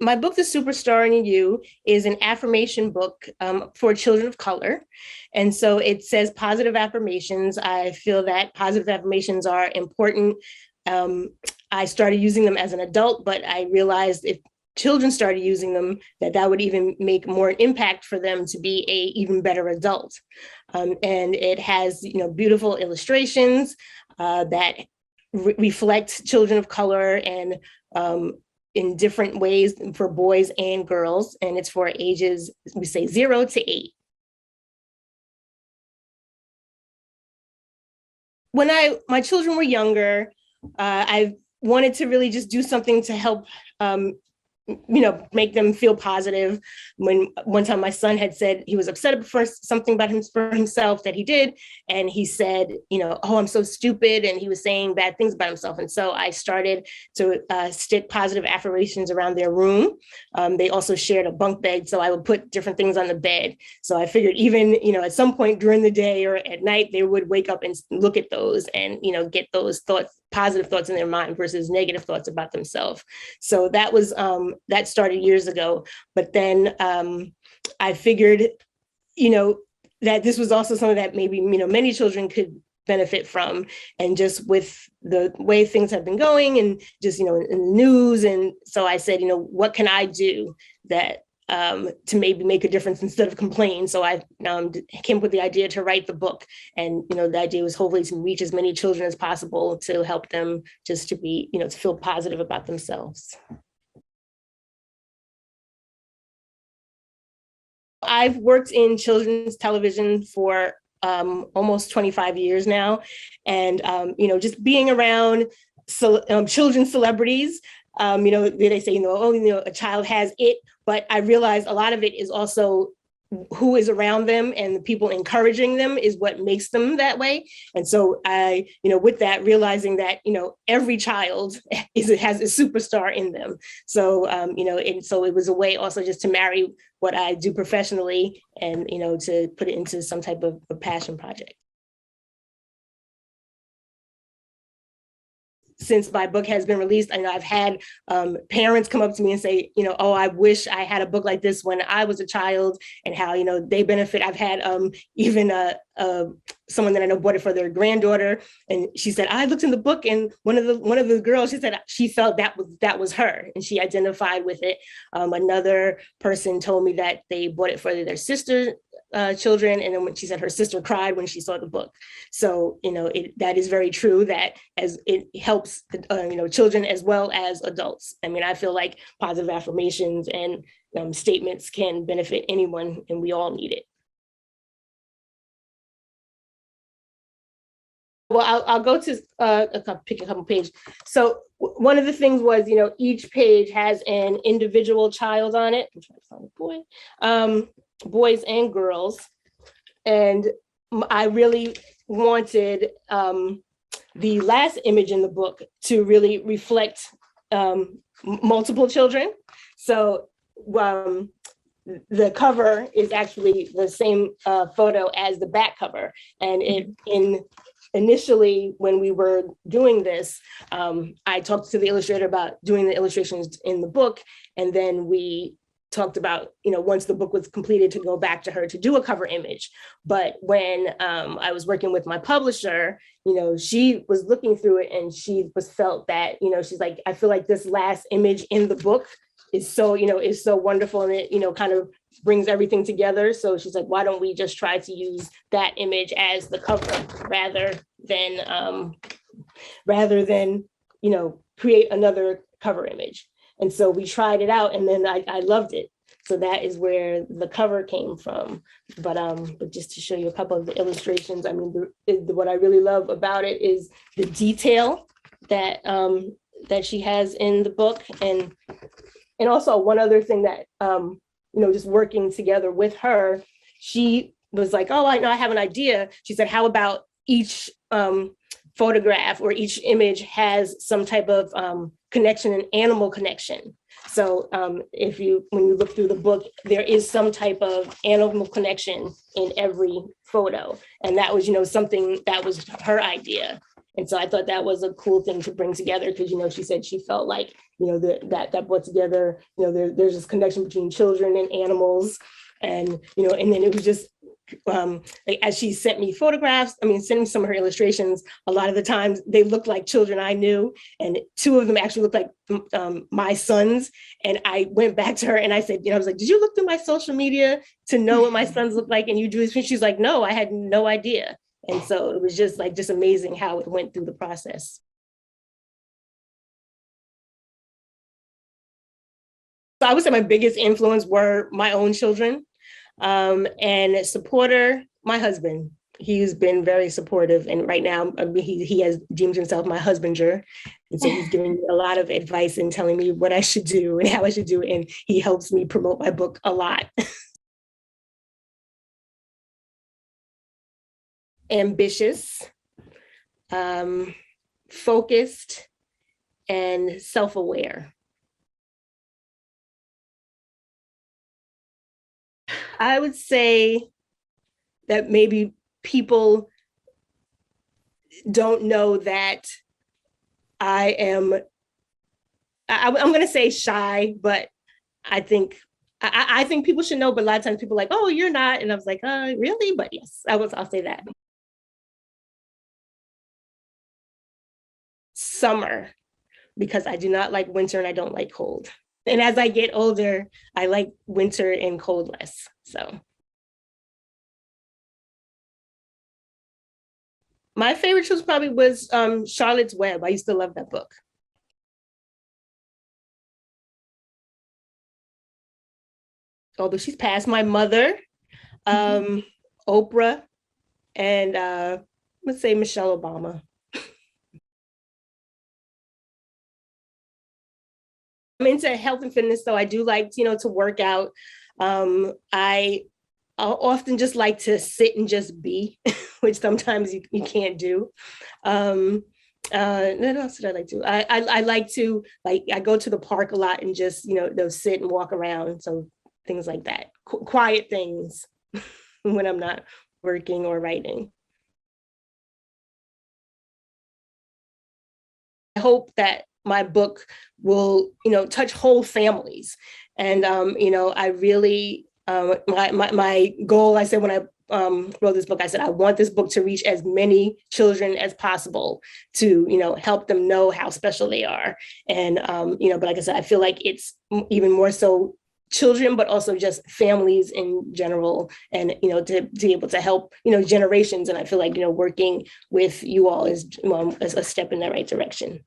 my book, The Superstar in You, is an affirmation book for children of color. And so it says positive affirmations. I feel that positive affirmations are important. I started using them as an adult, but I realized if children started using them, that would even make more impact for them to be a even better adult. And it has, beautiful illustrations that reflect children of color and in different ways for boys and girls. And it's for ages, we say 0 to 8. When my children were younger, I wanted to really just do something to help make them feel positive. When one time my son had said he was upset for something about for himself that he did. And he said, oh, I'm so stupid. And he was saying bad things about himself. And so I started to stick positive affirmations around their room. They also shared a bunk bed. So I would put different things on the bed. So I figured even, at some point during the day or at night, they would wake up and look at those and, get those thoughts, positive thoughts in their mind versus negative thoughts about themselves. So that was, that started years ago. But then I figured, that this was also something that maybe, many children could benefit from. And just with the way things have been going and just, in the news. And so I said, what can I do that to maybe make a difference instead of complain. So I came up with the idea to write the book. And, the idea was hopefully to reach as many children as possible to help them just to be, to feel positive about themselves. I've worked in children's television for almost 25 years now. And, just being around children's celebrities, they say, a child has it, but I realize a lot of it is also who is around them and the people encouraging them is what makes them that way. And so I, with that, realizing that, every child has a superstar in them. So, and so it was a way also just to marry what I do professionally and, to put it into some type of a passion project. Since my book has been released, I've had parents come up to me and say, oh, I wish I had a book like this when I was a child, and how, they benefit. I've had even someone that I know bought it for their granddaughter, and she said, I looked in the book, and one of the girls, she said she felt that was her, and she identified with it. Another person told me that they bought it for their sister children, and then when she said her sister cried when she saw the book. So that is very true, that as it helps children as well as adults. I mean, I feel like positive affirmations and statements can benefit anyone, and we all need it. Well, I'll go to pick a couple pages. So one of the things was, each page has an individual child on it. I'm trying to find a boy. Boys and girls. And I really wanted the last image in the book to really reflect multiple children. So the cover is actually the same photo as the back cover. And initially, when we were doing this, I talked to the illustrator about doing the illustrations in the book, and then we talked about, once the book was completed, to go back to her to do a cover image. But when I was working with my publisher, she was looking through it, and she felt that, she's like, I feel like this last image in the book is so, is so wonderful, and it, kind of brings everything together. So she's like, why don't we just try to use that image as the cover rather than create another cover image. And so we tried it out, and then I loved it. So that is where the cover came from. But just to show you a couple of the illustrations, I mean, what I really love about it is the detail that that she has in the book, and also one other thing that just working together with her, she was like, oh, I know, I have an idea. She said, how about each photograph or each image has some type of connection, an animal connection. So when you look through the book, there is some type of animal connection in every photo. And that was, something that was her idea. And so I thought that was a cool thing to bring together because, she said she felt like, that brought together, there's this connection between children and animals. And, and then it was just, like, as she sent me photographs, sent me some of her illustrations, a lot of the times they looked like children I knew. And two of them actually looked like my sons. And I went back to her and I said, I was like, did you look through my social media to know what my sons look like? And you drew this? She's like, no, I had no idea. And so it was just amazing how it went through the process. So I would say my biggest influence were my own children, and supporter, my husband. He's been very supportive. And right now he has deemed himself my husbander. And so he's giving me a lot of advice and telling me what I should do and how I should do it. And he helps me promote my book a lot. Ambitious, focused, and self-aware. I would say that maybe people don't know that I'm going to say shy, but I think people should know, but a lot of times people are like, oh, you're not. And I was like, really? But yes, I'll say that. Summer, because I do not like winter and I don't like cold. And as I get older, I like winter and cold less. So my favorite choice probably was Charlotte's Web. I used to love that book. Although she's passed, my mother, Oprah, and let's say Michelle Obama. I'm into health and fitness, so I do like, to work out. I often just like to sit and just be, which sometimes you can't do. What else did I like to? I like to, I go to the park a lot and just, sit and walk around. So things like that, quiet things when I'm not working or writing. I hope that my book will, touch whole families. And, I really, my goal, I said when I wrote this book, I said, I want this book to reach as many children as possible to, help them know how special they are. And, but like I said, I feel like it's even more so children, but also just families in general, and to be able to help generations. And I feel like working with you all is a step in the right direction.